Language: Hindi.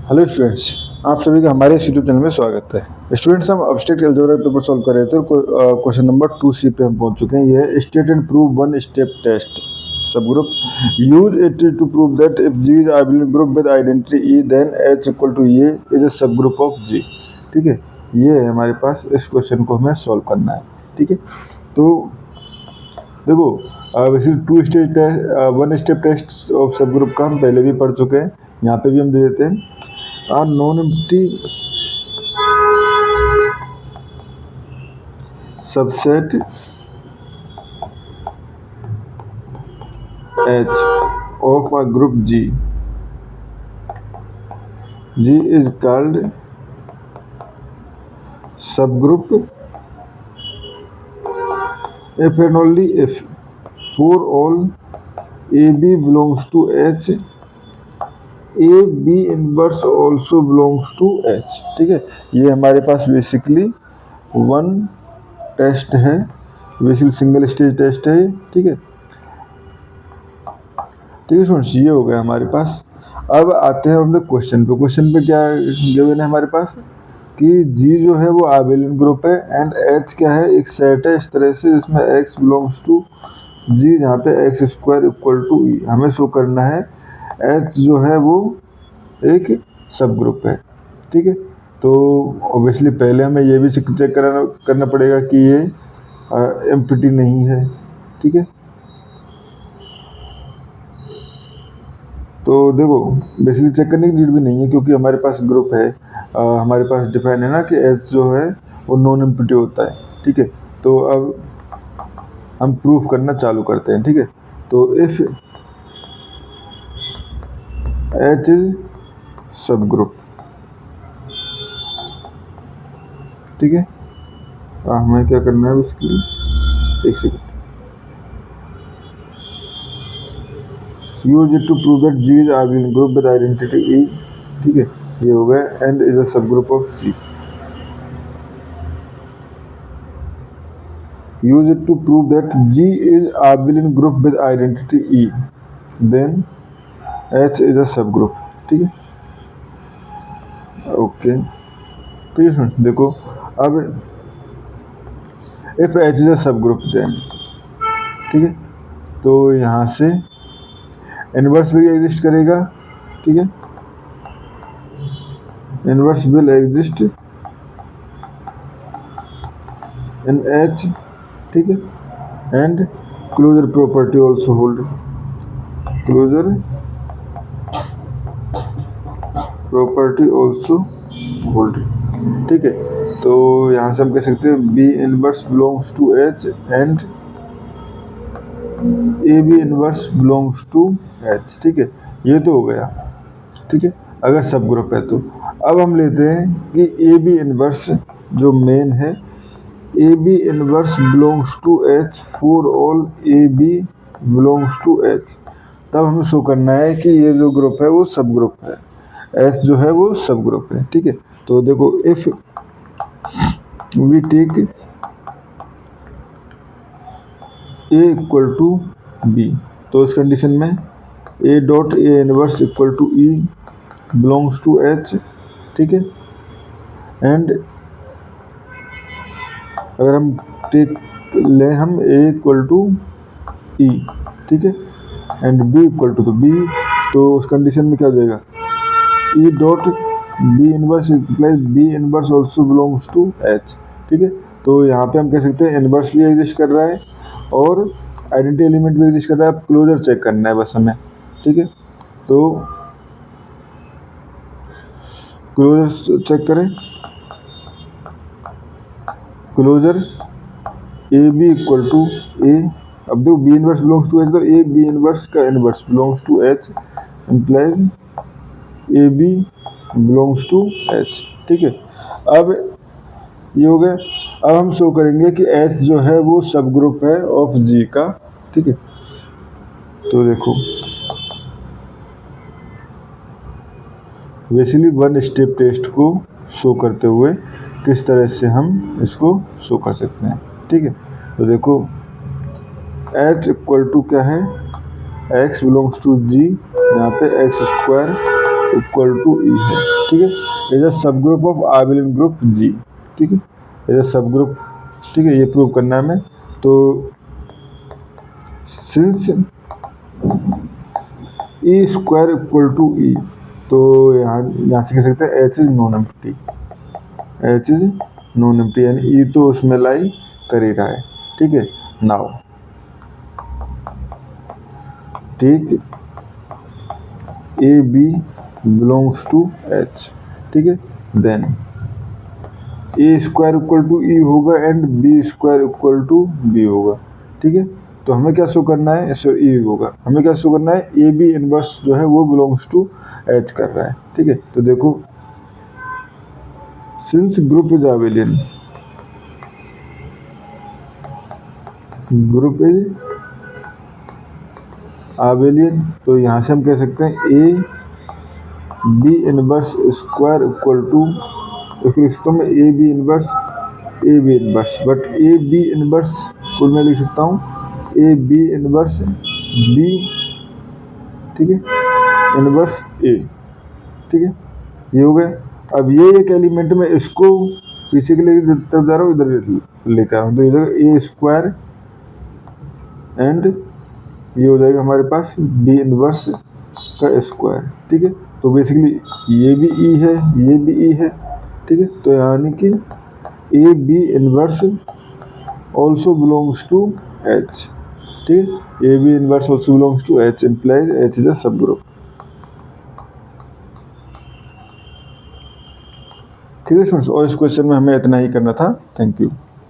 हेलो स्टूडेंट्स, आप सभी का हमारे इस यूट्यूब चैनल में स्वागत है। स्टूडेंट्स, हम अब्स्ट्रैक्ट अलजेब्रा पेपर सॉल्व कर रहे थे और क्वेश्चन नंबर 2C पे हम पहुंच चुके हैं। ये है state and prove one step test subgroup. Use it to prove that if G is abelian group with identity E then H equal to A is a subgroup of G। ठीक है, ये है हमारे पास। इस क्वेश्चन को हमें सॉल्व करना है। ठीक है, तो देखो वन स्टेप टेस्ट ऑफ सब ग्रुप का हम पहले भी पढ़ चुके हैं। यहाँ पे भी हम दे देते हैं a non-empty subset H of a group G. G is called subgroup if and only if for all AB belongs to H, AB inverse also belongs to H। ठीक है, ये हमारे पास बेसिकली वन टेस्ट है, बेसिकली सिंगल स्टेज टेस्ट है। ठीक है, ठीक है स्टूडेंट्स, ये हो गया हमारे पास। अब आते हैं हम लोग क्वेश्चन पे। क्वेश्चन पे क्या गिवन है हमारे पास कि G जो है वो आबेलियन ग्रुप है एंड H क्या है, एक सेट है इस तरह से जिसमें X बिलोंग्स टू G, जहाँ पे x square equal to E। हमें शो करना है H जो है वो एक सब ग्रुप है। ठीक है, तो ऑब्वियसली पहले हमें ये भी चेक करना पड़ेगा कि ये एम्प्टी नहीं है। ठीक है, तो देखो बेसिकली चेक करने की नीड भी नहीं है क्योंकि हमारे पास ग्रुप है। हमारे पास डिफाइन है ना कि H जो है वो नॉन एम्प्टी होता है। ठीक है, तो अब हम प्रूफ करना चालू करते हैं। ठीक है, तो if H is subgroup, ठीक है, हमें क्या करना है इसके लिए, एक second. Use it to prove that G is abelian group with identity E। ठीक है, ये हो गया and is a subgroup of G। Use it to prove that G is abelian group with identity E then H is a subgroup. ठीक है, ओके, तो ये सुन देखो, अब इफ H इज अ सब ग्रुप देन, ठीक है, तो यहाँ से इनवर्स भी एग्जिस्ट करेगा। ठीक है, inverse will exist in H। ठीक है, and closure property also hold, closure property also hold. ठीक है, तो यहाँ से हम कह सकते हैं B inverse belongs to H and A B inverse belongs to H। ठीक है, ये तो हो गया। ठीक है, अगर सब ग्रुप है तो अब हम लेते हैं कि ए बी इनवर्स जो मेन है, A B inverse belongs to H for all A B belongs to H। तब हमें शो करना है कि ये जो ग्रुप है वो सब ग्रुप है, H जो है वो सब ग्रुप है। ठीक है, तो देखो if we take A equal to B, तो इस कंडीशन में A dot A inverse equal to E belongs to H। ठीक है, एंड अगर हम टेक लें हम A इक्वल टू E, ठीक है, and B equal to B, तो उस कंडीशन में क्या हो जाएगा, E dot B inverse implies B inverse also belongs to H। ठीक है, तो यहाँ पे हम कह सकते हैं इनवर्स भी एग्जिस्ट कर रहा है और आइडेंटिटी एलिमेंट भी एग्जिस्ट कर रहा है। अब क्लोजर चेक करना है बस हमें। ठीक है, तो क्लोजर चेक करें, closure A B equal to A. अब देखो B inverse belongs to H, तो ए बी इनवर्स का inverse belongs to H implies A B belongs to H। ठीक है, अब ये हो गया। अब हम शो करेंगे कि H जो है वो सब ग्रुप है ऑफ G का। ठीक है, तो देखो बेसिकली वन स्टेप टेस्ट को शो करते हुए किस तरह से हम इसको शो कर सकते हैं। ठीक है, तो देखो H इक्वल टू क्या है, X बिलोंग्स टू G, यहाँ पे X स्क्वायर इक्वल टू ई है, ठीक है। Is a subgroup of आबेलियन group जी, ठीक है, इज अ सब ग्रुप, ठीक है, ये प्रूव करना है हमें। तो since E square equal to E, तो यहाँ से कह सकते हैं H is non empty, H is non empty, यानी ई तो उसमें लाई कर ही रहा है, ठीक है। नाउ ठीक A B belongs to H, ठीक है, then A square equal to E होगा and B square equal to B होगा, ठीक है। तो हमें क्या शो करना है, ई होगा, हमें क्या शो करना है, ए बी इनवर्स जो है वो बिलोंग्स टू एच कर रहा है, ठीक है। तो देखो since group is abelian, group is abelian, तो यहाँ से हम कह सकते हैं A B inverse square equal to, इसको लिख सकता हूँ मैं A B inverse, A B inverse, but A B inverse को मैं लिख सकता हूँ ए बी इनवर्स बी, ठीक है, इनवर्स ए, ठीक है, ये हो गया। अब ये एक एलिमेंट में इसको पीछे के लिए तरफ जा रहा हूँ, इधर लेकर आ रहा हूँ, तो इधर ए स्क्वायर एंड ये हो जाएगा हमारे पास बी इनवर्स का स्क्वायर, ठीक है। तो बेसिकली ये भी ई है, ये भी ई है, ठीक है। तो यानी कि A B inverse also belongs to H, ठीक है, A B inverse also belongs to H, implies H is a subgroup, ठीक है स्टूडेंट्स। और इस क्वेश्चन में हमें इतना ही करना था। Thank you.